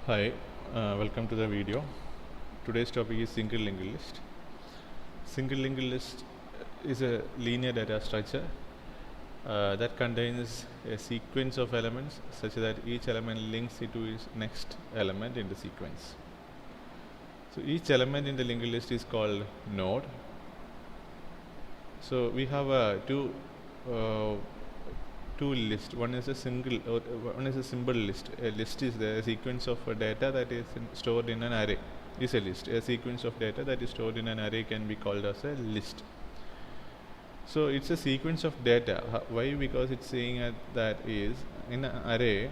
Hi, welcome to the video. Today's topic is single linked list. Single linked list is a linear data structure that contains a sequence of elements such that each element links it to its next element in the sequence. So each element in the linked list is called node. So we have two lists. One is a single, or one is a symbol list. A list is the sequence of data that is stored in an array. Is a list. A sequence of data that is stored in an array can be called as a list. So it's a sequence of data. Why? Because it's saying that is in an array,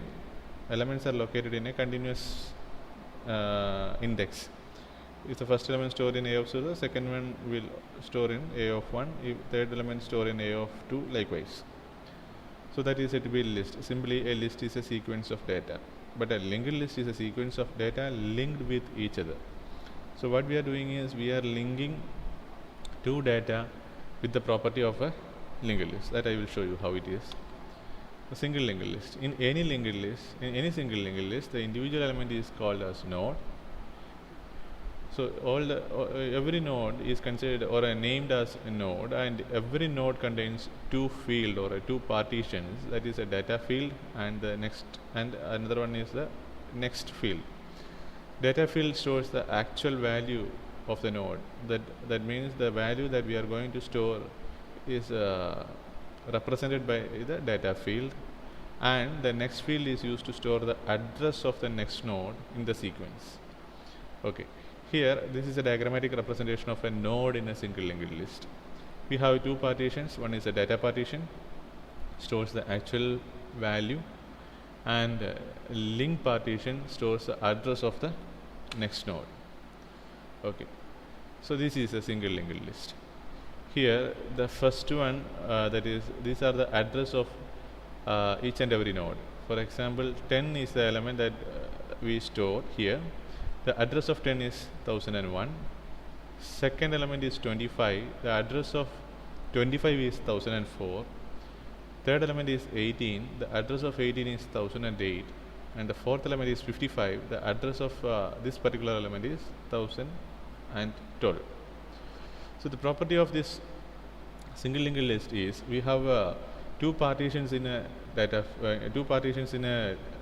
elements are located in a continuous index. If the first element stored in A of 0, the second one will store in A of 1, if third element store in A of 2, likewise. So that is said to be a list. Simply a list is a sequence of data. But a linked list is a sequence of data linked with each other. So what we are doing is we are linking two data with the property of a linked list. That I will show you how it is. A single linked list. In any linked list, in any single linked list, the individual element is called as node. So every node is considered or named as a node, and every node contains two fields or two partitions. That is a data field and another one is the next field. Data field stores the actual value of the node. That means the value that we are going to store is represented by the data field, and the next field is used to store the address of the next node in the sequence. Okay. Here, this is a diagrammatic representation of a node in a single linked list. We have two partitions. One is a data partition, stores the actual value, and link partition stores the address of the next node. Okay, so this is a single linked list. Here, the first one, that is, these are the address of each and every node. For example, 10 is the element that we store here. The address of 10 is 1001. Second element is 25. The address of 25 is 1004. Third element is 18. The address of 18 is 1008. And the fourth element is 55. The address of this particular element is 1012. So the property of this single linked list is we have two partitions in a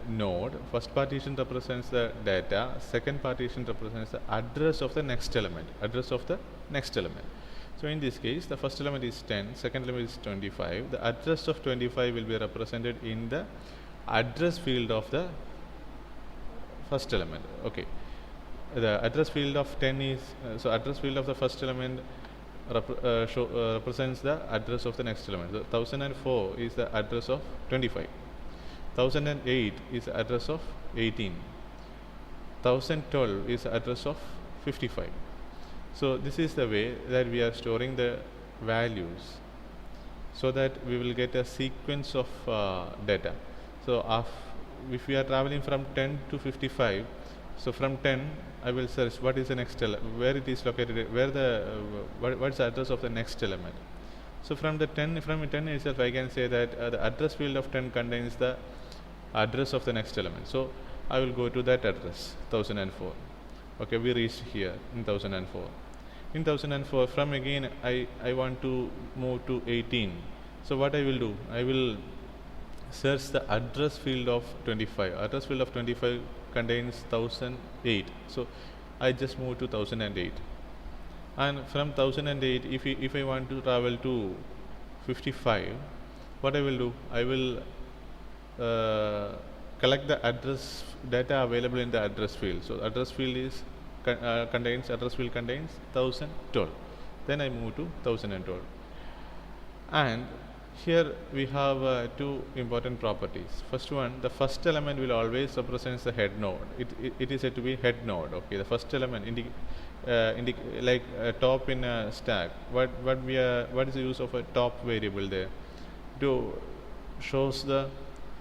node. First partition represents the data, second partition represents the address of the next element. So in this case, the first element is 10, second element is 25. The address of 25 will be represented in the address field of the first element. Okay, the address field of 10 is so address field of the first element represents the address of the next element. So 1004 is the address of 25. 1008 is the address of 18. 1012 is the address of 55. So this is the way that we are storing the values, so that we will get a sequence of data. So if we are traveling from 10 to 55, so from 10 I will search what is the next where it is located, what's the address of the next element. So from 10 itself I can say that the address field of 10 contains the address of the next element. So I will go to that address, 1004. Okay, we reached here in 1004. In 1004, from again I want to move to 18. So what I will do, I will search the address field of 25. Address field of 25 contains 1008. So I just move to 1008. And from 1008, if I want to travel to 55, what I will do, I will collect the address data available in the address field. So address field is contains 1012. Then I move to 1012. And here we have two important properties. First one, the first element will always represent the head node. It is said to be head node. Okay, the first element like a top in a stack. What is the use of a top variable there? To shows the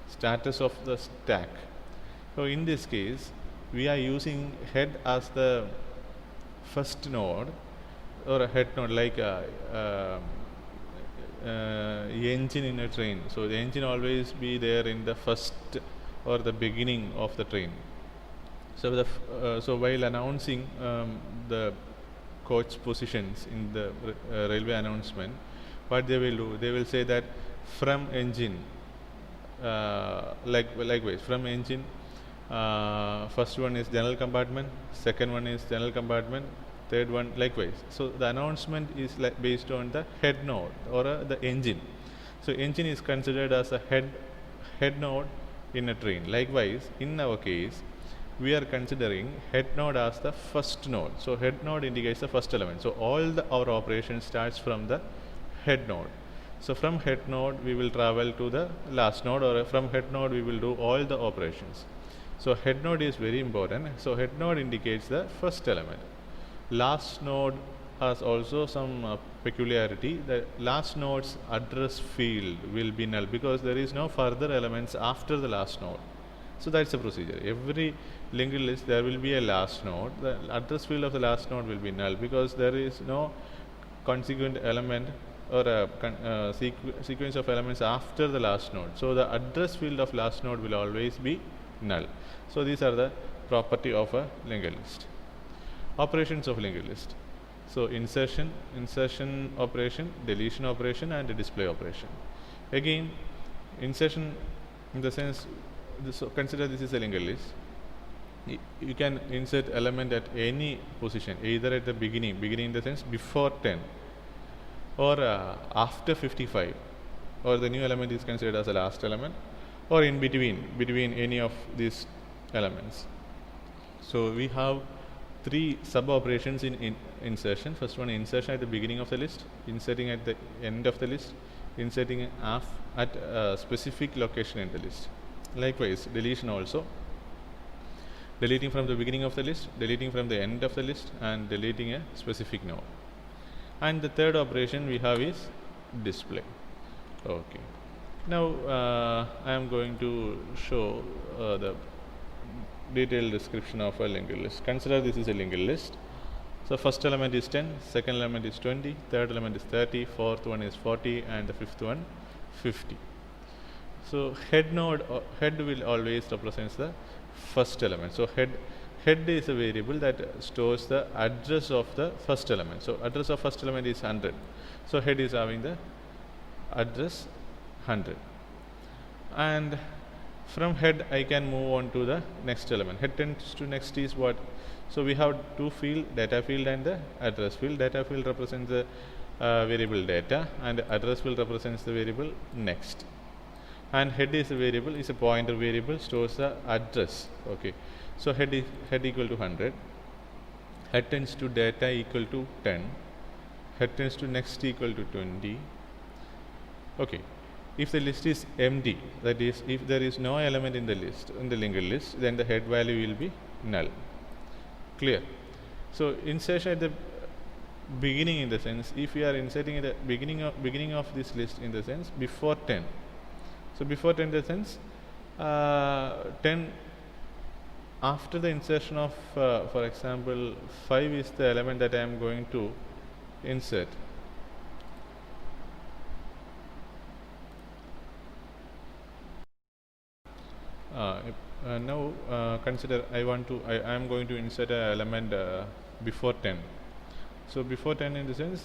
status of the stack. So in this case, we are using head as the first node, or a head node, like engine in a train. So the engine always be there in the first or the beginning of the train. So so while announcing the coach positions in the railway announcement, what they will do, they will say that from engine, likewise from engine, first one is general compartment, second one is general compartment, third one likewise. So the announcement is based on the head node or the engine. So engine is considered as a head node in a train. Likewise, in our case, we are considering head node as the first node. So head node indicates the first element. So all our operation starts from the head node. So from head node we will travel to the last node, or from head node we will do all the operations. So head node is very important. So head node indicates the first element. Last node has also some peculiarity. The last node's address field will be null because there is no further elements after the last node. So that's the procedure. Every linked list there will be a last node. The address field of the last node will be null because there is no consequent element or a sequence of elements after the last node. So the address field of last node will always be null. So these are the property of a linked list. Operations of linked list. So insertion operation, deletion operation, and display operation. Again, insertion in the sense, so consider this is a linked list. You can insert element at any position, either at the beginning in the sense before 10, or after 55, or the new element is considered as the last element, or in between any of these elements. So we have three sub operations in insertion. First one, insertion at the beginning of the list, inserting at the end of the list, inserting at a specific location in the list. Likewise, deletion also, deleting from the beginning of the list, deleting from the end of the list, and deleting a specific node. And the third operation we have is display. Okay. Now I am going to show the detailed description of a linked list. Consider this is a linked list. So first element is 10, second element is 20, third element is 30, fourth one is 40, and the fifth one 50. So head will always represents the first element. So head is a variable that stores the address of the first element. So address of first element is 100. So head is having the address 100. And from head I can move on to the next element. Head tends to next is what? So we have two field, data field and the address field. Data field represents the variable data, and address field represents the variable next. And head is a variable, is a pointer variable, stores the address. Okay. So head equal to 100. Head tends to data equal to 10. Head tends to next equal to 20. Okay. If the list is empty, that is, if there is no element in the list, in the linked list, then the head value will be null. Clear? So insertion at the beginning, in the sense, if we are inserting at the beginning of this list, in the sense before 10. So before 10 in the sense 10 after the insertion of for example 5 is the element that I am going to insert. Now consider I am going to insert an element before 10. So before 10 in the sense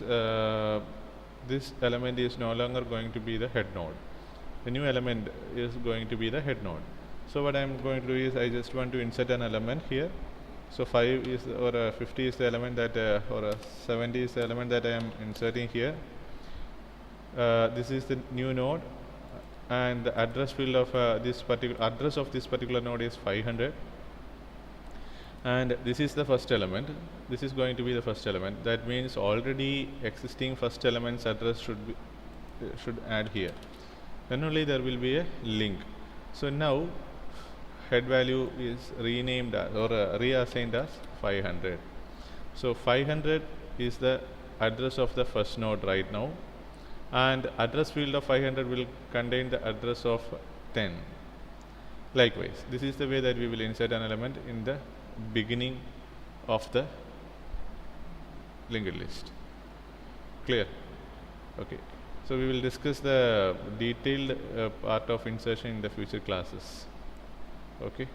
this element is no longer going to be the head node. The new element is going to be the head node. So what I am going to do is I just want to insert an element here. So 5 is or 50 is the element that or 70 is the element that I am inserting here. This is the new node, and the address field of this particular node is 500. And this is the first element. This is going to be the first element. That means already existing first element's address should add here. Then only there will be a link. So now head value is renamed as, or reassigned as 500. So 500 is the address of the first node right now, and address field of 500 will contain the address of 10. Likewise, this is the way that we will insert an element in the beginning of the linked list. Clear? Okay. So we will discuss the detailed part of insertion in the future classes. Okay.